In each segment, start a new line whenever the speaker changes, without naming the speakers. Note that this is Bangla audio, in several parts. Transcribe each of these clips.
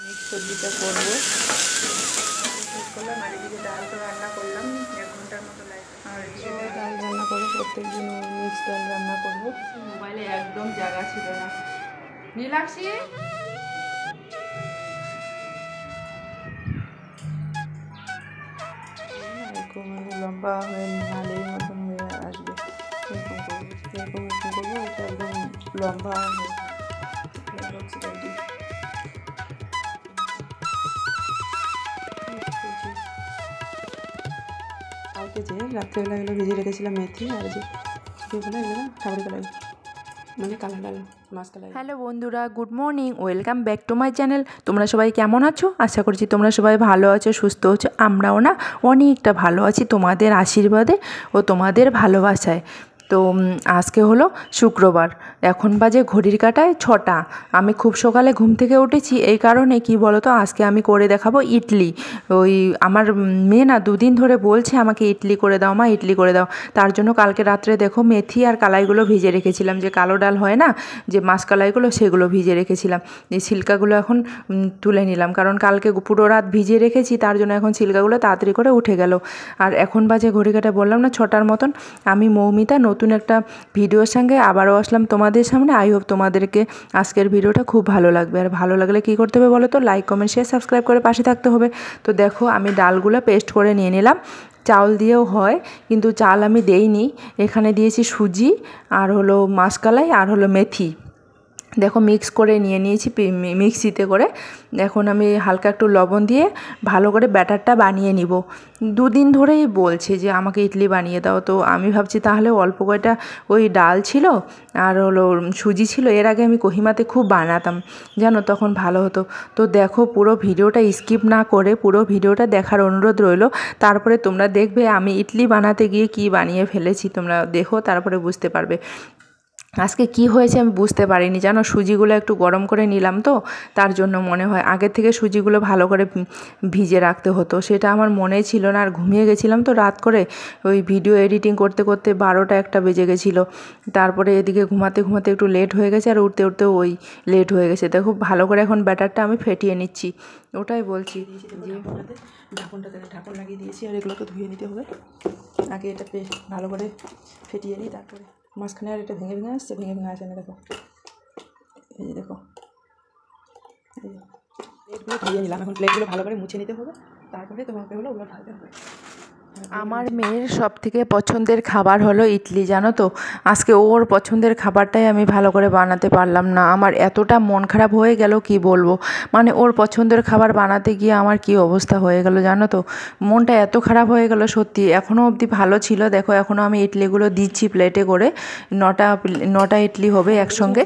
সবজিটা করবো করলাম, আর এদিকে ডাল তো রান্না করলাম 1 ঘন্টার মতো লাগে। আর এদিকে ডাল রান্না করবো, প্রত্যেকদিন মিক্স ডাল রান্না করবো। মোবাইলে একদম জায়গা ছিল না। নীলাক্ষী এরকম লম্বা হয়ে নালের মতন হয়ে আসবে, এরকম করবো, এরকম করবো। এটা একদম লম্বা হয়ে কালকে যে রাত্রেবেলা এগুলো ভিজে রেখেছিলাম মেথি, আর যে এগুলো ঠাকুর কালাই মানে কালা ডাল মাছ কালাই।
হ্যালো বন্ধুরা, good morning, welcome back to my channel. তোমরা সবাই কেমন আছো? আশা করছি তোমরা সবাই ভালো আছো, সুস্থ আছো। আমরাও না অনেকটা ভালো আছি তোমাদের আশীর্বাদে ও তোমাদের ভালোবাসায়। তো আজকে হলো শুক্রবার, এখন বাজে ঘড়ির কাঁটায় 6টা। আমি খুব সকালে ঘুম থেকে উঠেছি, এই কারণে কি বলো তো, আজকে আমি করে দেখাবো ইডলি। ওই আমার মেয়ে না 2 দিন ধরে বলছে আমাকে ইডলি করে দাও মা, ইডলি করে দাও। তার জন্য কালকে রাত্রে দেখো মেথি আর কালাইগুলো ভিজে রেখেছিলাম, যে কালো ডাল হয় না, যে মাছ কালাইগুলো, সেগুলো ভিজে রেখেছিলাম। এই ছিলকাগুলো এখন তুলে নিলাম, কারণ কালকে পুরো রাত ভিজিয়ে রেখেছি, তার জন্য এখন ছিলকাগুলো তাড়াতাড়ি করে উঠে গেল। আর এখন বাজে ঘড়ি কাঁটায় বললাম না 6টার মতন। আমি মৌমিতা নতুন একটা ভিডিওর সঙ্গে আবারও আসলাম তোমাদের সামনে। আই হোপ তোমাদেরকে আজকের ভিডিওটা খুব ভালো লাগবে। আর ভালো লাগলে কী করতে হবে বলো তো, লাইক কমেন্ট শেয়ার সাবস্ক্রাইব করে পাশে থাকতে হবে। তো দেখো আমি ডালগুলো পেস্ট করে নিয়ে নিলাম। চাউল দিয়েও হয়, কিন্তু চাল আমি দেইনি, এখানে দিয়েছি সুজি আর হলো মাসকলাই আর হলো মেথি। দেখো মিক্স করে নিয়ে নিয়েছি মিক্সিতে করে। এখন আমি হালকা একটু লবণ দিয়ে ভালো করে ব্যাটারটা বানিয়ে নিব। 2 দিন ধরেই বলছে যে আমাকে ইডলি বানিয়ে দাও, তো আমি ভাবছি তাহলে অল্প কয়টা ওই ডাল ছিল আর হলো সুজি ছিল, এর আগে আমি কোহিমাতে খুব বানাতাম জানো, তখন ভালো হতো। তো দেখো পুরো ভিডিওটা স্কিপ না করে পুরো ভিডিওটা দেখার অনুরোধ রইল। তারপরে তোমরা দেখবে আমি ইডলি বানাতে গিয়ে কি বানিয়ে ফেলেছি, তোমরা দেখো তারপরে বুঝতে পারবে। আজকে কি হয়েছে আমি বুঝতে পারিনি জানো, সুজিগুলো একটু গরম করে নিলাম, তো তার জন্য মনে হয় আগের থেকে সুজিগুলো ভালো করে ভিজে রাখতে হতো, সেটা আমার মনে ছিল না। আর ঘুমিয়ে গেছিলাম তো রাত করে, ওই ভিডিও এডিটিং করতে করতে 12টা 1টা বেজে গেছিলো। তারপরে এদিকে ঘুমাতে ঘুমাতে একটু লেট হয়ে গেছে, আর উঠতে উঠতেও ওই লেট হয়ে গেছে। দেখো ভালো করে এখন ব্যাটারটা আমি ফেটিয়ে নিচ্ছি, ওটাই বলছি যে
ঢাকনটাতে ঢাকন লাগিয়ে দিয়েছি। আর এগুলোকে ধুয়ে নিতে হবে আগে, এটা ভালো করে ফেটিয়ে নিই। তারপরে মাঝখানে আর এটা ভেঙে ভেঙে আসছে, ভেঙে ভেঙে আসে না, দেখো এই যে দেখো, এই যে প্লেটগুলো ধুয়ে নিলাম। এখন প্লেটগুলো ভালো করে মুছে নিতে হবে, তারপরে তোমাকে হলো ওগুলো ঢালতে হবে।
আমার মেয়ের সবথেকে পছন্দের খাবার হলো ইডলি, জানো তো। আজকে ওর পছন্দের খাবারটাই আমি ভালো করে বানাতে পারলাম না, আমার এতটা মন খারাপ হয়ে গেল কি বলবো। মানে ওর পছন্দের খাবার বানাতে গিয়ে আমার কি অবস্থা হয়ে গেল জানো তো, মনটা এত খারাপ হয়ে গেল সত্যি। এখনও অবধি ভালো ছিল, দেখো এখনও আমি ইডলিগুলো দিচ্ছি প্লেটে করে। 9টা ইডলি হবে একসঙ্গে।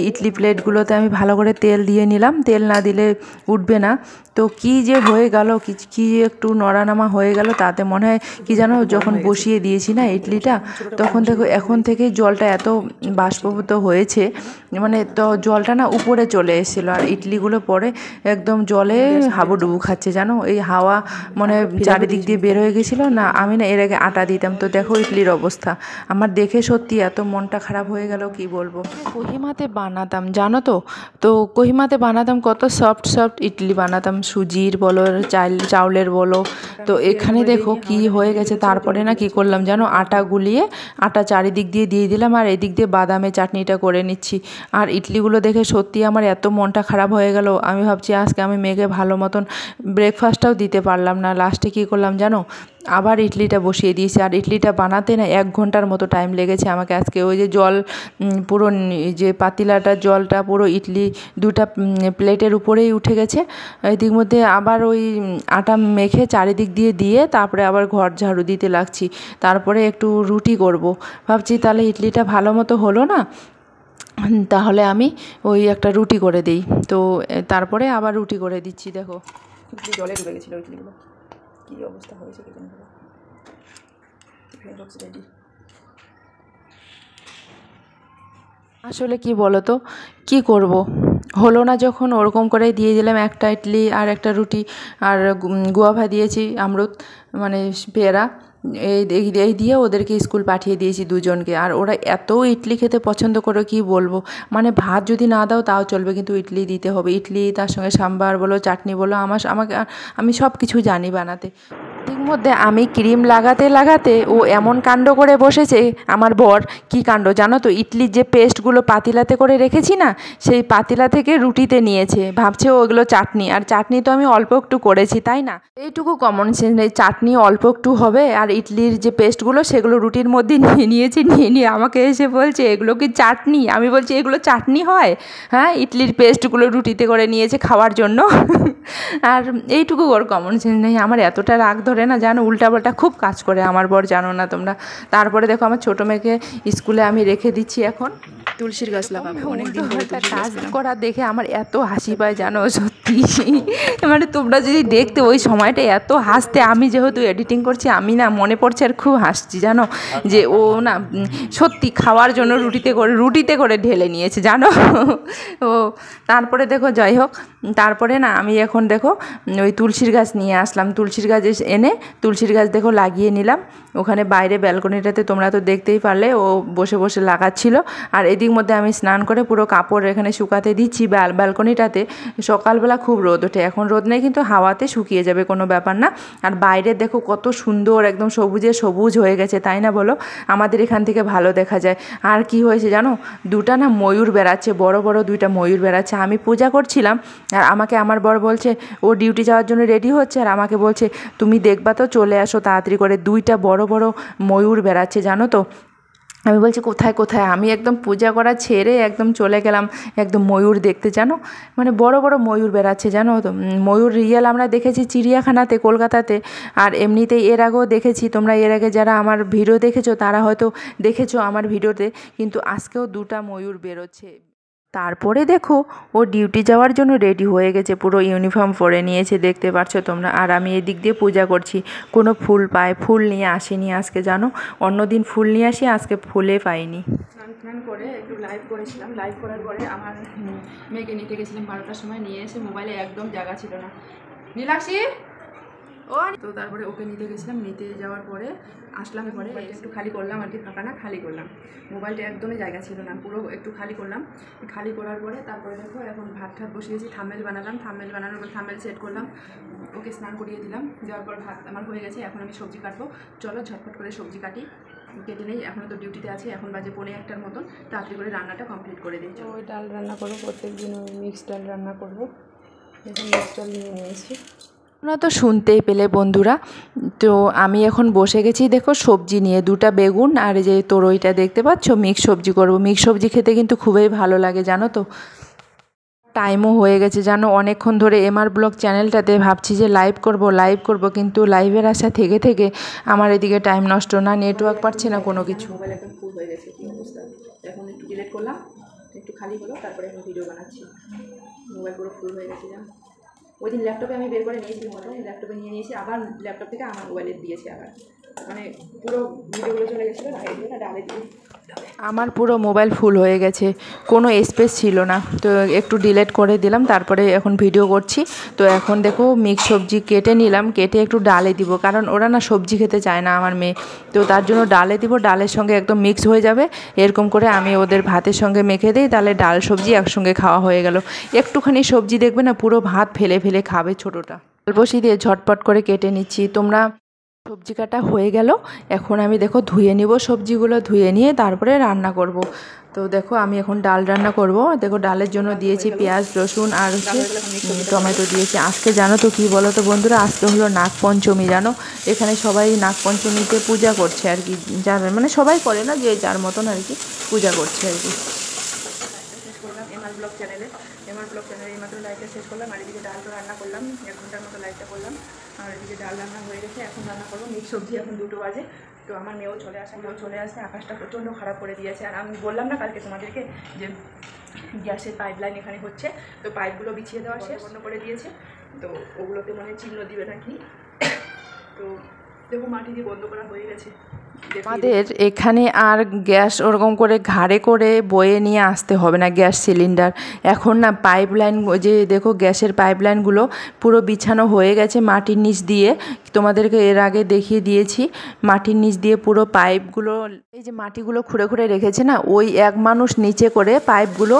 ইডলি প্লেটগুলোতে আমি ভালো করে তেল দিয়ে নিলাম, তেল না দিলে উঠবে না। তো কি যে হয়ে গেল, কি একটু নড়ানামা হয়ে গেল, তাতে মনে হয় কি জানো, যখন বসিয়ে দিয়েছি না ইডলিটা, তখন দেখো এখন থেকে জলটা এত বাষ্পীভূত হয়েছে, মানে তো জলটা না উপরে চলে এসেছিলো, আর ইডলিগুলো পরে একদম জলে হাবুডুবু খাচ্ছে জানো। এই হাওয়া মানে চারিদিক দিয়ে বের হয়ে গেছিলো না। আমি না এর আগে আটা দিতাম, তো দেখো ইডলির অবস্থা আমার দেখে সত্যি এত মনটা খারাপ হয়ে গেল কি বলবো। কোহিমাতে বানাতাম জানো তো, কোহিমাতে বানাতাম কত সফট ইডলি বানাতাম, সুজির বলো চাউলের বলো। তো এখানে দেখো কি হয়ে গেছে। তারপরে না কি করলাম জানো, আটা গুলিয়ে আটা চারিদিক দিয়ে দিলাম, আর এদিক দিয়ে বাদামে চাটনিটা করে নিচ্ছি। আর ইডলিগুলো দেখে সত্যি আমার এত মনটা খারাপ হয়ে গেল। আমি ভাবছি আজকে আমি মেয়েকে ভালো মতন ব্রেকফাস্টটাও দিতে পারলাম না। লাস্টে কী করলাম জানো, আবার ইডলিটা বসিয়ে দিয়েছি। আর ইডলিটা বানাতে না 1 ঘন্টার মতো টাইম লেগেছে আমাকে আজকে। ওই যে জল পুরো যে পাতিলাটার জলটা পুরো ইডলি 2টা প্লেটের উপরেই উঠে গেছে। এদিক মধ্যে আবার ওই আটা মেখে চারিদিক দিয়ে তারপরে আবার ঘর ঝাড়ু দিতে লাগছি। তারপরে একটু রুটি করব ভাবছি, তাহলে ইডলিটা ভালো মতো হলো না, তাহলে আমি ওই একটা রুটি করে দিই। তো তারপরে আবার রুটি করে দিচ্ছি। দেখো
জলে ডুবে গেছিলো ইডলিগুলো, কী অবস্থা হয়েছে কি জানি।
আসলে কি বলো তো, কী করব, হলো না যখন ওরকম করে দিয়ে দিলাম একটা ইডলি আর একটা রুটি। আর গুয়াভা দিয়েছি, আমরুদ মানে পেয়ারা, এই দিয়ে ওদেরকে স্কুল পাঠিয়ে দিয়েছি দুজনকে। আর ওরা এত ইডলি খেতে পছন্দ করে কি বলবো, মানে ভাত যদি না দাও তাও চলবে, কিন্তু ইডলি দিতে হবে। ইডলি তার সঙ্গে সাম্বার বলো, চাটনি বলো, আমি সব কিছু জানি বানাতে। ঠিক মধ্যে আমি ক্রিম লাগাতে লাগাতে ও এমন কাণ্ড করে বসেছে আমার বর, কি কাণ্ড জানো তো, ইডলির যে পেস্টগুলো পাতিলাতে করে রেখেছি না, সেই পাতিলা থেকে রুটিতে নিয়েছে, ভাবছে ওগুলো চাটনি। আর চাটনি তো আমি অল্প একটু করেছি, তাই না? এইটুকু কমন সেন্স নেই, চাটনি অল্প একটু হবে আর ইডলির যে পেস্টগুলো সেগুলো রুটির মধ্যে নিয়ে আমাকে এসে বলছে এগুলো কি চাটনি? আমি বলছি এগুলো চাটনি হয়? হ্যাঁ, ইডলির পেস্টগুলো রুটিতে করে নিয়েছে খাওয়ার জন্য। আর এইটুকু ওর কমন সেন্স নেই। আমার এতটা রাগ ধরে না জানো, উল্টাপাল্টা খুব কাজ করে আমার বর, জানো না তোমরা। তারপরে দেখো আমার ছোটো মেয়েকে স্কুলে আমি রেখে দিচ্ছি, এখন
তুলসীর গাছ লাগাবে অনেকদিন
কাজ করা দেখে আমার এত হাসি পায় জানো, সত্যি। মানে তোমরা যদি দেখতে ওই সময়টা এত হাসতে, আমি যেহেতু এডিটিং করছি আমি না মনে পড়ছে আর খুব হাসছি জানো, যে ও না সত্যি খাওয়ার জন্য রুটিতে করে ঢেলে নিয়েছে জানো। ও তারপরে দেখো যাই হোক, তারপরে না আমি এখন দেখো ওই তুলসীর গাছ নিয়ে আসলাম, তুলসীর গাছ এনে তুলসীর গাছ দেখো লাগিয়ে নিলাম ওখানে বাইরে ব্যালকনিটাতে। তোমরা তো দেখতেই পারলে ও বসে বসে লাগাচ্ছিল। আর এদিক মধ্যে আমি স্নান করে পুরো কাপড় এখানে শুকাতে দিচ্ছি ব্যালকনিটাতে। সকালবেলা খুব রোদ ওঠে, এখন রোদ নেই কিন্তু হাওয়াতে শুকিয়ে যাবে, কোনো ব্যাপার না। আর বাইরে দেখো কত সুন্দর একদম সবুজে সবুজ হয়ে গেছে, তাই না বলো? আমাদের এখান থেকে ভালো দেখা যায়। আর কি হয়েছে জানো, দুটা না ময়ূর বেড়াচ্ছে, বড় বড় দুইটা ময়ূর বেড়াচ্ছে। আমি পূজা করছিলাম আর আমাকে আমার বর বলছে, ও ডিউটি যাওয়ার জন্য রেডি হচ্ছে, আর আমাকে বলছে তুমি দেখবা তো, চলে আসো তাড়াতাড়ি করে, দুইটা বড় বড় ময়ূর বেড়াচ্ছে জানো তো। আমি বলছি কোথায় কোথায়, আমি একদম পূজা করা ছেড়ে একদম চলে গেলাম একদম ময়ূর দেখতে জানো, মানে বড় বড় ময়ূর বেড়াচ্ছে জানো তো। ময়ূর রিয়েল আমরা দেখেছি চিড়িয়াখানাতে কলকাতাতে, আর এমনিতেই এর আগেও দেখেছি। তোমরা এর আগে যারা আমার ভিডিও দেখেছো তারা হয়তো দেখেছো আমার ভিডিওতে, কিন্তু আজকেও দুটা ময়ূর বেরোচ্ছে। তারপরে দেখো ও ডিউটি যাওয়ার জন্য রেডি হয়ে গেছে, পুরো ইউনিফর্ম পরে নিয়েছে, দেখতে পাচ্ছ তোমরা। আর আমি এদিক দিয়ে পূজা করছি, কোনো ফুল নিয়ে আসিনি আজকে জানো, অন্যদিন ফুল নিয়ে আসি, আজকে ফুলে পাইনি।
স্নান করে একটু লাইভ করেছিলাম, লাইভ করার পরে আমার মেয়েকে নিতে গেছিলাম 12টার সময়, নিয়ে এসে মোবাইলে একদম জায়গা ছিল না, নীলাক্ষী ও তো তারপরে ওকে নিতে গেছিলাম, নিতে যাওয়ার পরে আসলাম, পরে একটু খালি করলাম আর কি, ফাঁকা না খালি করলাম, মোবাইলটা একদমই জায়গা ছিল না, পুরো একটু খালি করলাম। খালি করার পরে তারপরে দেখো এখন ভাত বসিয়েছি, থাম্বনেল বানানোর পর থাম্বনেল সেট করলাম, ওকে স্নান করিয়ে দিলাম, দেওয়ার পর ভাত আমার হয়ে গেছে। এখন আমি সবজি কাটবো, চলো ঝটফট করে সবজি কেটে নেই, এখনও তো ডিউটিতে আছে, এখন বাজে 1:45 মতন, তাড়াতাড়ি করে রান্নাটা কমপ্লিট করে দিই। ওই ডাল রান্না করবো, প্রত্যেক দিন ওই মিক্সড ডাল রান্না করবো, এখন মিক্সড ডাল নিয়ে নিয়েছি।
তোমরা তো শুনতেই পেলে বন্ধুরা, তো আমি এখন বসে গেছি দেখো সবজি নিয়ে, দুটা বেগুন আর যে তরইটা দেখতে পাচ্ছ, মিক্স সবজি করব। মিক্স সবজি খেতে কিন্তু খুবই ভালো লাগে জানো তো। টাইমও হয়ে গেছে জানো, অনেকক্ষণ ধরে এমআর ব্লগ চ্যানেলটাতে ভাবছি যে লাইভ করব, কিন্তু লাইভের আশা থেকে থেকে আমার এদিকে টাইম নষ্ট, না নেটওয়ার্ক পাচ্ছে না কোনো কিছু।
মোবাইল একদম ফুল হয়ে গেছে, কী অবস্থা। এখন একটু ডিলিট করলাম, একটু খালি হলো, তারপরে এখন ভিডিও বানাচ্ছি। মোবাইল পুরো ফুল হয়ে গেছে জানো। ওই দিন ল্যাপটপে আমি বের করে নিয়েছি, ল্যাপটপে নিয়েছি, আবার ল্যাপটপ থেকে আমার মোবাইলে দিয়েছি, আবার মানে পুরো ভিডিওগুলো চলে গেছিলো ডালে দিয়ে।
আমার পুরো মোবাইল ফুল হয়ে গেছে, কোনো স্পেস ছিল না, তো একটু ডিলিট করে দিলাম, তারপরে এখন ভিডিও করছি। তো এখন দেখো মিক্স সবজি কেটে নিলাম, কেটে একটু ডালে দিব, কারণ ওরা না সবজি খেতে চায় না আমার মেয়ে, তো তার জন্য ডালে দিব, ডালের সঙ্গে একদম মিক্স হয়ে যাবে। এরকম করে আমি ওদের ভাতের সঙ্গে মেখে দিই, তাহলে ডাল সবজি একসঙ্গে খাওয়া হয়ে গেল। একটুখানি সবজি দেখবে না পুরো ভাত ফেলে ফেলে খাবে ছোটোটা। বসিয়ে দিয়ে ঝটপট করে কেটে নিচ্ছি। তোমরা সবজি কাটা হয়ে গেল, এখন আমি দেখো ধুয়ে নিব সবজিগুলো, ধুয়ে নিয়ে তারপরে রান্না করব। তো দেখো আমি এখন ডাল রান্না করব। দেখো ডালের জন্য দিয়েছি পেঁয়াজ রসুন আর টমেটো দিয়েছি। আজকে জানো তো কী বলো তো বন্ধুরা, আজকে হলো নাগপঞ্চমী জানো, এখানে সবাই নাগপঞ্চমীতে পূজা করছে আর কি, যার মানে সবাই করে না, যে যার মতন আর কি পূজা করছে আর কি।
শেষ করলাম এমআর ব্লগ চ্যানেলে এইমাত্র লাইভটা শেষ করলাম, আর এদিকে ডালটা রান্না করলাম, 1 ঘন্টার মতো লাইভটা করলাম, আর এদিকে ডাল রান্না হয়ে গেছে, এখন রান্না করবো মিক্স সবজি। এখন 2টো বাজে, তো আমার মেয়েও চলে আসে, আকাশটা প্রচণ্ড খারাপ করে দিয়েছে। আর আমি বললাম না কালকে তোমাদেরকে যে গ্যাসের পাইপলাইন এখানে হচ্ছে, তো পাইপগুলো বিছিয়ে দেওয়া শেষ, বন্ধ করে দিয়েছে, তো ওগুলোতে মনে চিহ্ন দিবে নাকি, তো দেখো মাটি দিয়ে বন্ধ করা হয়ে গেছে,
আমাদের এখানে আর গ্যাস ওরকম করে ঘাড়ে করে বয়ে নিয়ে আসতে হবে না গ্যাস সিলিন্ডার। এখন না পাইপ লাইন, যে দেখো গ্যাসের পাইপ লাইনগুলো পুরো বিছানো হয়ে গেছে মাটির নিচ দিয়ে। তোমাদেরকে এর আগে দেখিয়ে দিয়েছি, মাটির নিচ দিয়ে পুরো পাইপগুলো, এই যে মাটিগুলো খুঁড়ে খুঁড়ে রেখেছে না, ওই এক মানুষ নিচে করে পাইপগুলো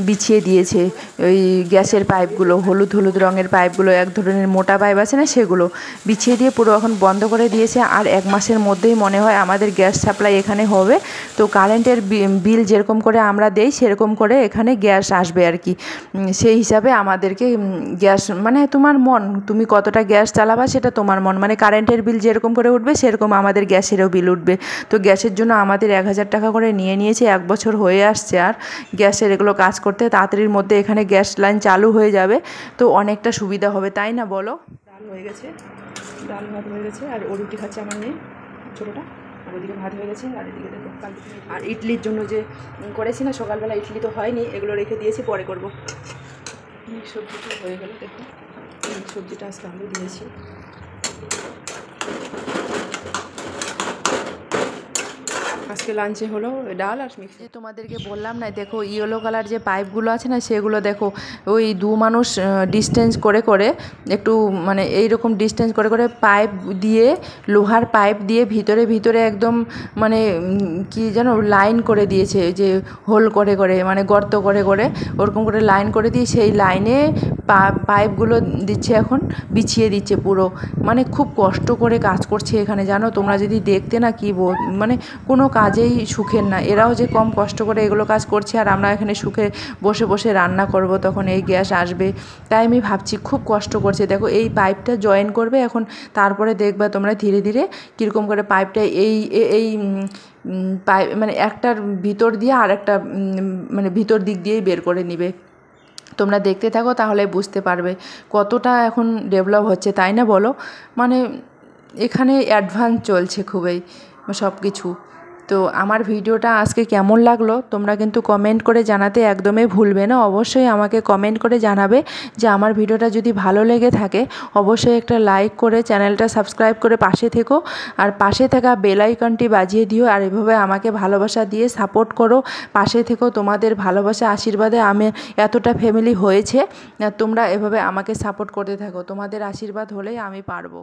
বিছিয়ে দিয়েছে। ওই গ্যাসের পাইপগুলো, হলুদ হলুদ রঙের পাইপগুলো, এক ধরনের মোটা পাইপ আছে না, সেগুলো বিছিয়ে দিয়ে পুরো এখন বন্ধ করে দিয়েছে। আর 1 মাসের মধ্যেই মনে হয় আমাদের গ্যাস সাপ্লাই এখানে হবে। তো কারেন্টের বিল যেরকম করে আমরা দেই সেরকম করে এখানে গ্যাস আসবে আর কি। সেই হিসাবে আমাদেরকে গ্যাস, মানে তোমার মন, তুমি কতটা গ্যাস চালাবা সেটা তোমার মন, মানে কারেন্টের বিল যেরকম করে উঠবে সেরকম আমাদের গ্যাসেরও বিল উঠবে। তো গ্যাসের জন্য আমাদের 1000 টাকা করে নিয়েছে, 1 বছর হয়ে আসছে। আর গ্যাসের এগুলো কাজ করতে তাড়াতাড়ির মধ্যে এখানে গ্যাস লাইন চালু হয়ে যাবে, তো অনেকটা সুবিধা হবে, তাই না বলো?
ডাল হয়ে গেছে, ডাল ভাত হয়ে গেছে, আর ও রুটি খাচ্ছে আমার মেয়ে ছোটোটা, আর ওদিকে ভাত হয়ে গেছে। আর এদিকে দেখো কাল, আর ইডলির জন্য যে করেছি না সকালবেলা, ইডলি তো হয়নি, এগুলো রেখে দিয়েছি, পরে করবো। সবজিটা হয়ে গেল, দেখো সবজিটা আজকে আলু দিয়েছি। আজকে লাঞ্চে হলো ডাল আর মিক্স।
তোমাদেরকে বললাম না, দেখো ইয়েলো কালার যে পাইপগুলো আছে না, সেগুলো দেখো ওই 2 মানুষ ডিস্টেন্স করে করে, একটু মানে এইরকম ডিস্টেন্স করে করে পাইপ দিয়ে, লোহার পাইপ দিয়ে ভিতরে ভিতরে একদম মানে কি যেন লাইন করে দিয়েছে, যে হোল করে করে, মানে গর্ত করে করে ওরকম করে লাইন করে দিয়ে সেই লাইনে পাইপগুলো দিচ্ছে, এখন বিছিয়ে দিচ্ছে পুরো। মানে খুব কষ্ট করে কাজ করছে এখানে, জানো তোমরা যদি দেখতে না, কি মানে কোনো কাজেই সুখের না। এরাও যে কম কষ্ট করে এগুলো কাজ করছে, আর আমরা এখানে সুখে বসে বসে রান্না করব, তখন এই গ্যাস আসবে। তাই আমি ভাবছি খুব কষ্ট করছে। দেখো এই পাইপটা জয়েন করবে এখন, তারপরে দেখবা তোমরা ধীরে ধীরে কীরকম করে পাইপটা এই পাইপ মানে একটার ভিতর দিয়ে আর একটা মানে ভিতর দিক দিয়েই বের করে নিবে। তোমরা দেখতে থাকো, তাহলে বুঝতে পারবে কতটা এখন ডেভেলপ হচ্ছে, তাই না বলো? মানে এখানে অ্যাডভান্স চলছে খুবই সব কিছু। তো আমার ভিডিওটা আজকে কেমন লাগলো তোমরা কিন্তু কমেন্ট করে জানাতে একদমই ভুলবে না। অবশ্যই আমাকে কমেন্ট করে জানাবে যে আমার ভিডিওটা যদি ভালো লেগে থাকে, অবশ্যই একটা লাইক করে চ্যানেলটা সাবস্ক্রাইব করে পাশে থেকো, আর পাশে থাকা বেল আইকনটি বাজিয়ে দিও। আর এভাবে আমাকে ভালোবাসা দিয়ে সাপোর্ট করো, পাশে থেকো। তোমাদের ভালোবাসা আশীর্বাদে আমি এতটা ফ্যামিলি হয়েছে, তোমরা এভাবে আমাকে সাপোর্ট করতে থাকো। তোমাদের আশীর্বাদ হলেই আমি পারবো।